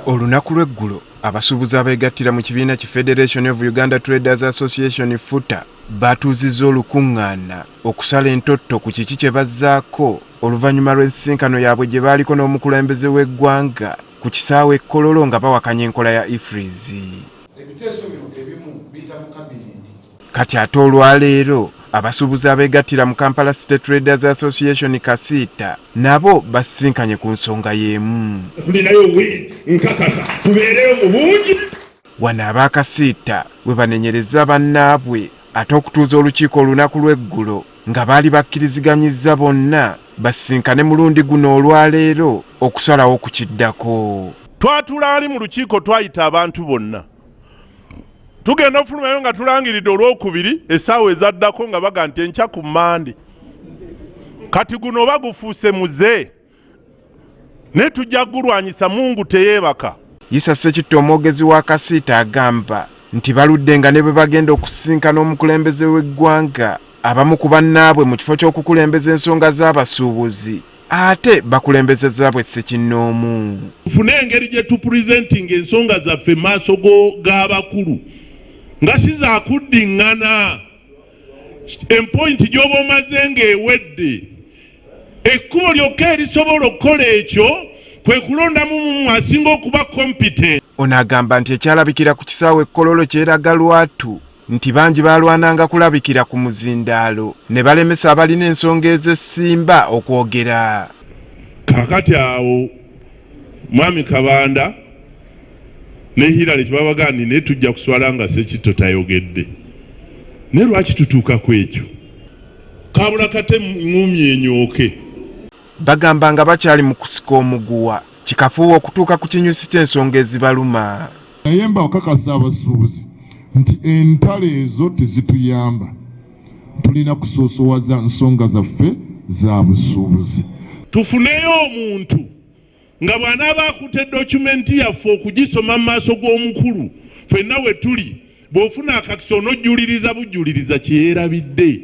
Olunaku lw'eggulo abasuubuzi abeegattira mu kibiina ki Federation of Uganda Traders Association FUTA batuuzizza olukuŋŋaana okusala entotto ku kiki kye bazzaako oluvannyuma lw'ensisinkano yaabwe gye baaliko n'omukulembeze w'eggwanga ku kisaawe Kololo nga bawakanya enkola ya ifrizi. Kati ate olwaleero abasuubuzi abeegattira mu Kampala City Traders Association KACITA nabo basisinkanye ku nsonga y'emu. Wano aba KACITA we banenyereza bannaabwe ate okutuuza olukiiko olunaku lw'eggulo nga baali bakkiriziganyizza bonna basisinkane mulundi guno olwaleero okusalawo ku kiddako. Twatula ali mu lukiiko twayita abantu bonna. Tugenda ofulumayo nga tulangiridde olwokubiri essaawa ezaddako nga baga nti enkya ku Mande. Kati guno bagufuuse muze. Ne tujja gulwanyisa Mungu teyeebaka. Yisa Ssekitto omwogezi wa KACITA agamba nti baludde nga ne bwe bagenda okusisinkana omukulembeze w'eggwanga abamu ku bannaabwe mu kifo ky'okukulembeza ensonga z'abasuubuzi ate bakulembeza zaabwe sekinoomu. Tufune engeri gye tupurezentinga ensonga zaffe maaso g'abakulu nga sizakuddiŋŋana empointi gy'oba omaze ng'ewedde ekkubo lyokka erisobola okukola ekyo kwe kulondamu mumu asinga okuba competent. Ono agamba nti ekyalabikira ku kisaawe Kololo kyeraga lwatu nti bangi baalwananga kulabikira ku muzindaalo ne balemesa abalina ensonga ez'essimba okwogera. Kaakati awo Mwami Kabanda ne Hirale kibabagani ne tujja kuswala nga Ssekitto tayogedde. Ne lwaki tutuuka ku ekyo? Kabula kate ngumye enyooke. Bagamba nga bakyali mu kusika omuguwa kikafuuwa okutuuka ku kinyusi ky'ensonga ezibaluma. Naye mba okakasa abasuubuzi nti entalo ezo tezituyamba. Tulina kusoosowaza nsonga zaffe za busuubuzi. Tufuneyo omuntu nga bw'anaaba akutte dokumenti yaffe okugisoma mu maaso g'omukulu ffenna we tuli bw'ofuna akakisa onojjuliriza bujjuliriza kyeyerabidde.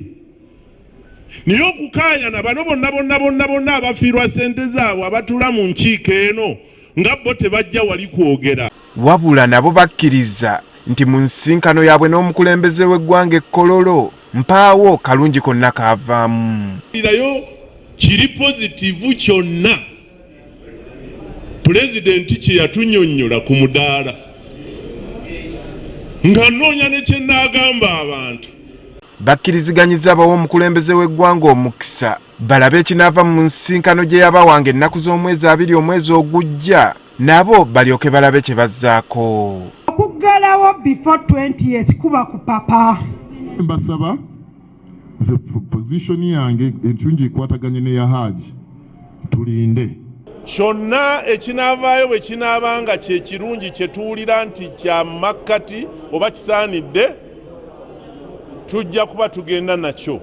Niyo okukaayana bano bonna abafiirwa ssente zaabwe abatula mu nkiiko eno nga bo tebajja wali kwogera. Wabula nabo bakkiriza nti mu nsisinkano yaabwe n'omukulembeze w'eggwanga Kololo mpaawo kalungi konna kaavaamu. Irayo kiri pozitivu kyonna pulezidenti kye yatunnyonnyola ku mudaala nga nnoonya ne kye nnaagamba abantu. Bakkiriziganyiza abawa omukulembeze w'eggwanga omukisa balabe ekinaava mu nsisinkano gye yabawanga ennaku z'omwezi 2 omwezi ogujja nabo balyoke balabe kye bazzaako. Okuggalawo before 20th kuba ku papa. Mbasaba ze position yange entungi ekwataganye ne ya Haji tulinde. Kyonna ekinaavaayo bwe kinaabanga kye kirungi kye tuwulira nti kya makkati oba kisaanidde tujja kuba tugenda nakyo.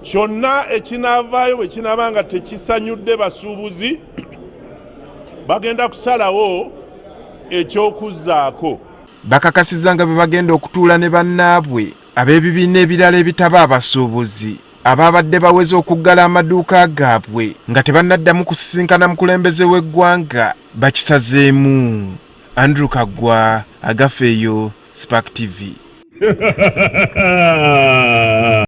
Kyonna ekinaavaayo bwe kinaabanga tekisanyudde basuubuzi bagenda kusalawo ekyokuzzaako. Bakakasizza nga be bagenda okutuula ne bannaabwe ab'ebibiina ebirala ebitaba abasuubuzi abaabadde baweze okuggala amaduuka gaabwe nga tebannaddamu kusisinkana mukulembeze w'eggwanga bakisazeemu. Andrew Kaggwa, Agafeeyo, Spark TV.